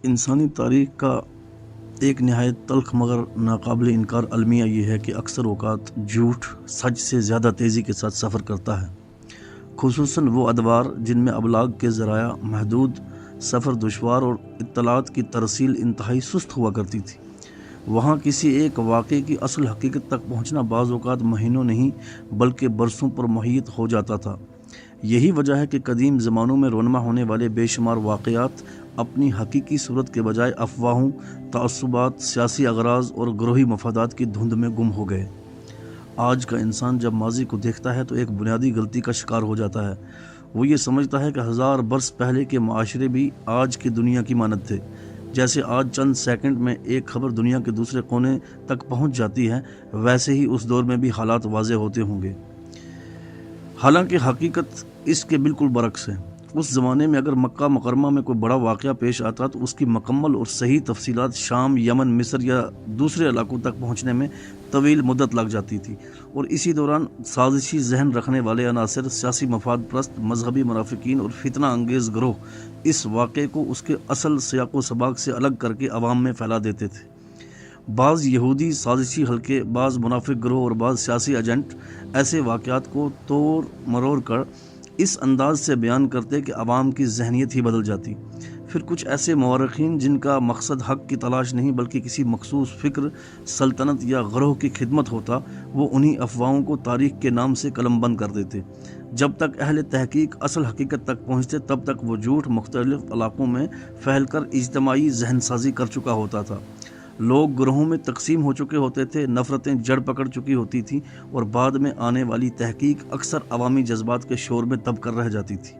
इंसानी तारीख़ का एक नहायत तल्ख़ मगर नाकाबिल इनकार अलमिया ये है कि अक्सर औक़ात झूठ सच से ज़्यादा तेज़ी के साथ सफ़र करता है, खुसूसन वो अदवार जिनमें अबलाग के ज़राया महदूद, सफ़र दुश्वार और इत्तलात की तरसील इंतहाई सुस्त हुआ करती थी। वहाँ किसी एक वाक़े की असल हकीकत तक पहुँचना बाज़ औक़ात महीनों नहीं बल्कि बरसों पर मुहैयत हो जाता था। यही वजह है कि कदीम ज़मानों में रोनमा होने वाले बेशुमार वाक़यात अपनी हकीकी सूरत के बजाय अफवाहों, तअस्सुबात, सियासी अगराज़ और ग्रोही मफादात की धुंध में गुम हो गए। आज का इंसान जब माजी को देखता है तो एक बुनियादी गलती का शिकार हो जाता है। वो ये समझता है कि 1000 बरस पहले के माशरे भी आज की दुनिया की मानद थे। जैसे आज चंद सेकंड में एक खबर दुनिया के दूसरे कोने तक पहुंच जाती है, वैसे ही उस दौर में भी हालात वाज़े होते होंगे। हालांकि हकीकत इसके बिल्कुल बरक्स है। उस ज़माने में अगर मक्का मुकरमा में कोई बड़ा वाक़या पेश आता तो उसकी मुकम्मल और सही तफसीलात शाम, यमन, मिस्र या दूसरे इलाकों तक पहुँचने में तवील मुद्दत लग जाती थी, और इसी दौरान साजिशी जहन रखने वाले अनासर, सियासी मफाद परस्त, मजहबी मुनाफिकीन और फितना अंगेज़ ग्रोह इस वाक़े को उसके असल सियाक़ो सबाक से अलग करके अवाम में फैला देते थे। बाज़ यहूदी साजिशी हल्के, बाज़ मुनाफिक ग्रोह और बाज़ सियासी एजेंट ऐसे वाक़यात को तोड़ मरोड़ कर इस अंदाज से बयान करते कि अवाम की जहनीत ही बदल जाती। फिर कुछ ऐसे मौरख़ीन जिनका मकसद हक़ की तलाश नहीं बल्कि किसी मखसूस फ़िक्र, सल्तनत या ग्रोह की खिदमत होता, वो उन्हीं अफवाहों को तारीख़ के नाम से कलमबंद कर देते। जब तक अहले तहकीक असल हकीकत तक पहुँचते तब तक वो झूठ मुख्तलिफ़ इलाक़ों में फैल कर इज्तमाई जहनसाजी कर चुका होता था। लोग ग्रोहों में तकसीम हो चुके होते थे, नफ़रतें जड़ पकड़ चुकी होती थीं और बाद में आने वाली तहकीक अक्सर अवामी जज्बात के शोर में दब कर रह जाती थी।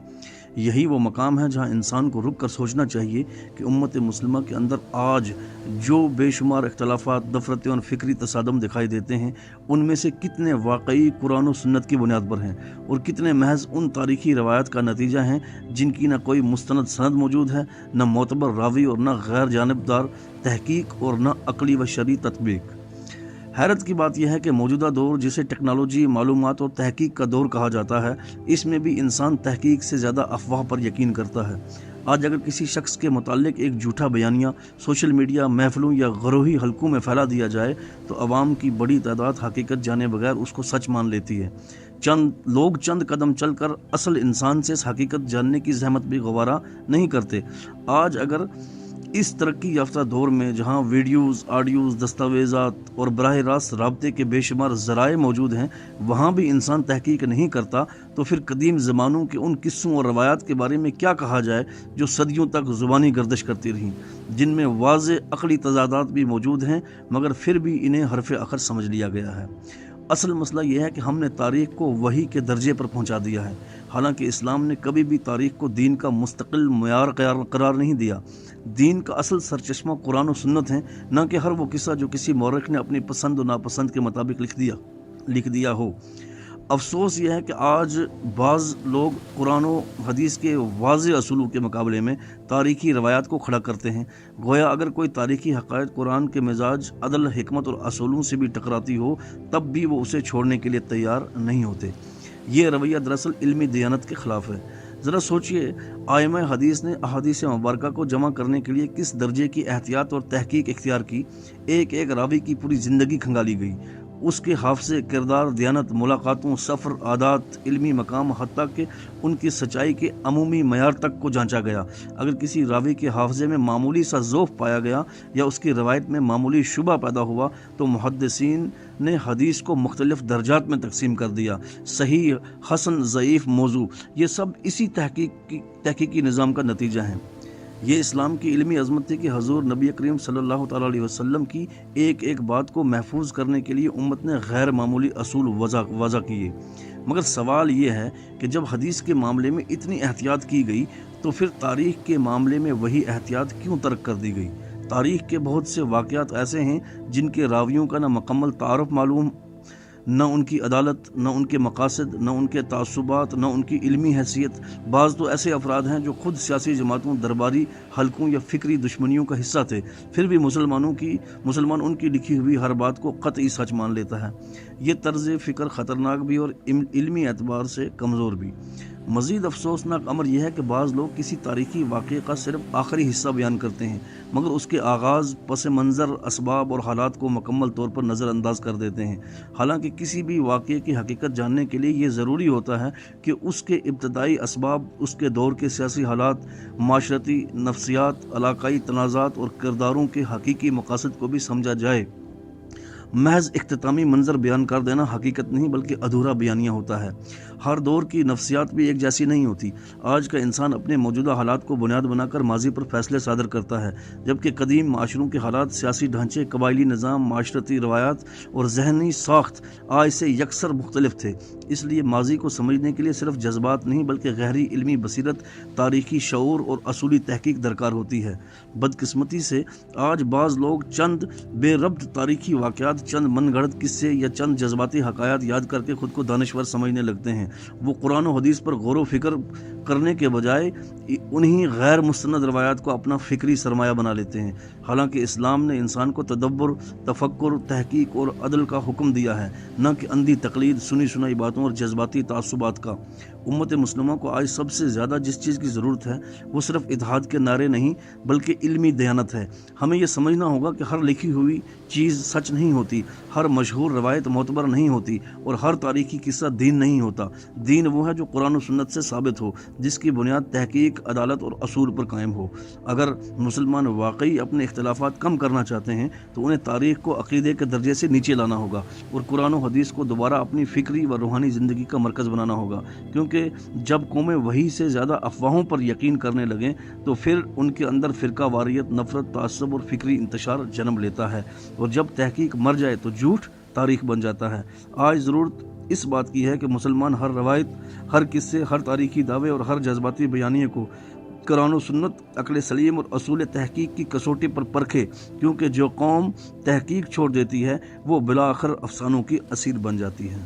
यही वो मकाम है जहाँ इंसान को रुक कर सोचना चाहिए कि उम्मत मुस्लिमा के अंदर आज जो बेशुमार इख्तलाफात, नफ़रतें और फ़िक्री तसादम दिखाई देते हैं, उनमें से कितने वाकई कुरान और सुन्नत की बुनियाद पर हैं और कितने महज उन तारीख़ी रवायत का नतीजा हैं जिनकी न कोई मुस्तनद सनद मौजूद है, न मोतबर रावी और न गैर जानिबदार तहकीक और न अक़ली व शरई तत्बीक। हैरत की बात यह है कि मौजूदा दौर जिसे टेक्नोलॉजी, मालूमात और तहकीक का दौर कहा जाता है, इसमें भी इंसान तहकीक से ज़्यादा अफवाह पर यकीन करता है। आज अगर किसी शख्स के मुताल्लिक एक झूठा बयानिया सोशल मीडिया, महफिलों या गरोही हलकों में फैला दिया जाए तो अवाम की बड़ी तादाद हकीकत जाने बगैर उसको सच मान लेती है। चंद कदम चलकर असल इंसान से इस हकीकत जानने की जहमत भी गवारा नहीं करते। आज अगर इस तरक्की याफ्ता दौर में जहाँ वीडियोज़, ऑडियोज़, दस्तावेज़ात और बराह रास्त राब्ते के बेशुमार ज़राए मौजूद हैं, वहाँ भी इंसान तहकीक नहीं करता, तो फिर कदीम ज़मानों के उन किस्सों और रवायात के बारे में क्या कहा जाए जो सदियों तक ज़ुबानी गर्दिश करती रहीं, जिनमें वाज़े अक़ली तज़ादात भी मौजूद हैं मगर फिर भी इन्हें हरफ़ अख़र समझ लिया गया है। असल मसला यह है कि हमने तारीख़ को वही के दर्जे पर पहुँचा दिया है। हालांकि इस्लाम ने कभी भी तारीख़ को दीन का मुस्तकिल मयार करार नहीं दिया। दीन का असल सरचश्मा कुरान और सुन्नत है, न कि हर वो किस्सा जो किसी मौरख़ ने अपनी पसंद और नापसंद के मुताबिक लिख दिया हो। अफसोस यह है कि आज बाज़ लोग कुरान और हदीस के वाज़े असूलों के मुकाबले में तारीख़ी रवायात को खड़ा करते हैं, गोया अगर कोई तारीख़ी हक़ाइक़ कुरान के मिजाज, अदल, हिकमत और असूलों से भी टकराती हो तब भी वो उसे छोड़ने के लिए तैयार नहीं होते। ये रवैया दरअसल इल्मी दियानत के ख़िलाफ़ है। ज़रा सोचिए, आइमा हदीस ने अहादीस मुबारका को जमा करने के लिए किस दर्जे की एहतियात और तहकीक इख्तियार की। एक एक रावी की पूरी ज़िंदगी खंगाली गई, उसके हाफ़ज़े, किरदार, दियानत, मुलाकातों, सफ़र, आदात, इल्मी मकाम, हत्ता कि उनकी सच्चाई के अमूमी मयार तक को जांचा गया। अगर किसी रावी के हाफ़ज़े में मामूली सा ज़ोफ़ पाया गया या उसकी रवायत में मामूली शुबा पैदा हुआ तो मुहद्दिसीन ने हदीस को मुख्तलिफ़ दर्जात में तकसीम कर दिया, सही, हसन, ज़ईफ़, मौज़ू। ये सब इसी तहकीकी निज़ाम का नतीजा है। ये इस्लाम की इल्मी अज़मत थी कि हज़ूर नबी करीम सल्लल्लाहु तआला अलैहि वसल्लम की एक एक बात को महफूज करने के लिए उम्मत ने गैर मामूली असूल वज़ा किए। मगर सवाल ये है कि जब हदीस के मामले में इतनी एहतियात की गई तो फिर तारीख़ के मामले में वही एहतियात क्यों तर्क कर दी गई। तारीख़ के बहुत से वाक़यात ऐसे हैं जिनके रावियों का न मुकम्मल तारुफ मालूम, نہ ان کی عدالت، نہ ان کے مقاصد، نہ ان کے تعصبات، نہ ان کی علمی حیثیت۔ بعض تو ایسے افراد ہیں جو خود سیاسی جماعتوں، درباری حلقوں یا فکری دشمنیوں کا حصہ تھے، پھر بھی مسلمان ان کی لکھی ہوئی ہر بات کو قطعی سچ مان لیتا ہے۔ یہ طرز فکر خطرناک بھی اور علمی اعتبار سے کمزور بھی۔ مزید افسوسناک امر یہ ہے کہ بعض لوگ کسی تاریخی واقعے کا صرف آخری حصہ بیان کرتے ہیں، مگر اس کے آغاز، پس منظر، اسباب اور حالات کو مکمل طور پر نظر انداز کر دیتے ہیں۔ حالانکہ کسی بھی واقعے کی حقیقت جاننے کے لیے یہ ضروری ہوتا ہے کہ اس کے ابتدائی اسباب، اس کے دور کے سیاسی حالات، معاشرتی نفسیات، علاقائی تنازعات اور کرداروں کے حقیقی مقاصد کو بھی سمجھا جائے۔ محض اختتامی منظر بیان کر دینا حقیقت نہیں بلکہ ادھورا بیانیہ ہوتا ہے۔ ہر دور کی نفسیات بھی ایک جیسی نہیں ہوتی۔ آج کا انسان اپنے موجودہ حالات کو بنیاد بنا کر ماضی پر فیصلے صادر کرتا ہے، جبکہ قدیم معاشروں کے حالات، سیاسی ڈھانچے، قبائلی نظام، معاشرتی روایات اور ذہنی ساخت آج سے یکسر مختلف تھے۔ اس لیے ماضی کو سمجھنے کے لیے صرف جذبات نہیں بلکہ گہری علمی بصیرت، تاریخی شعور اور اصولی تحقیق درکار ہوتی ہے۔ بدقسمتی سے آج بعض لوگ چند بے ربط تاریخی واقعات، چند من گھڑت قصے یا چند جذباتی حکایات یاد کر کے خود کو دانشور سمجھنے لگتے ہیں۔ وہ قرآن و حدیث پر غور و فکر کرنے کے بجائے انہی غیر مستند روایات کو اپنا فکری سرمایہ بنا لیتے ہیں، حالانکہ اسلام نے انسان کو تدبر، تفکر، تحقیق اور عدل کا حکم دیا ہے، نہ کہ اندھی تقلید، سنی سنائی باتوں اور جذباتی تعصبات کا۔ امت مسلمہ کو آج سب سے زیادہ جس چیز کی ضرورت ہے وہ صرف اتحاد کے نعرے نہیں بلکہ علمی دیانت ہے۔ ہمیں یہ سمجھنا ہوگا کہ ہر لکھی ہوئی چیز سچ نہیں ہوتی، ہر مشہور روایت معتبر نہیں ہوتی اور ہر تاریخی قصہ دین نہیں ہوتا۔ دین وہ ہے جو قرآن و سنت سے ثابت ہو، جس کی بنیاد تحقیق، عدالت اور اصول پر قائم ہو۔ اگر مسلمان واقعی اپنے اختلافات کم کرنا چاہتے ہیں تو انہیں تاریخ کو عقیدے کے درجے سے نیچے لانا ہوگا اور قرآن و حدیث کو دوبارہ اپنی فکری و روحانی زندگی کا مرکز بنانا ہوگا، کیونکہ جب قومیں وحی سے زیادہ افواہوں پر یقین کرنے لگیں تو پھر ان کے اندر فرقہ واریت، نفرت، تعصب اور فکری انتشار جنم لیتا ہے، اور جب تحقیق مر جائے تو جھوٹ تاریخ بن جاتا ہے۔ آج ضرورت اس بات کی ہے کہ مسلمان ہر روایت، ہر قصے، ہر تاریخی دعوے اور ہر جذباتی بیانیے کو قرآن و سنت، عقل سلیم اور اصول تحقیق کی کسوٹی پر پرکھے، کیونکہ جو قوم تحقیق چھوڑ دیتی ہے وہ بالآخر افسانوں کی اسیر بن جاتی ہے۔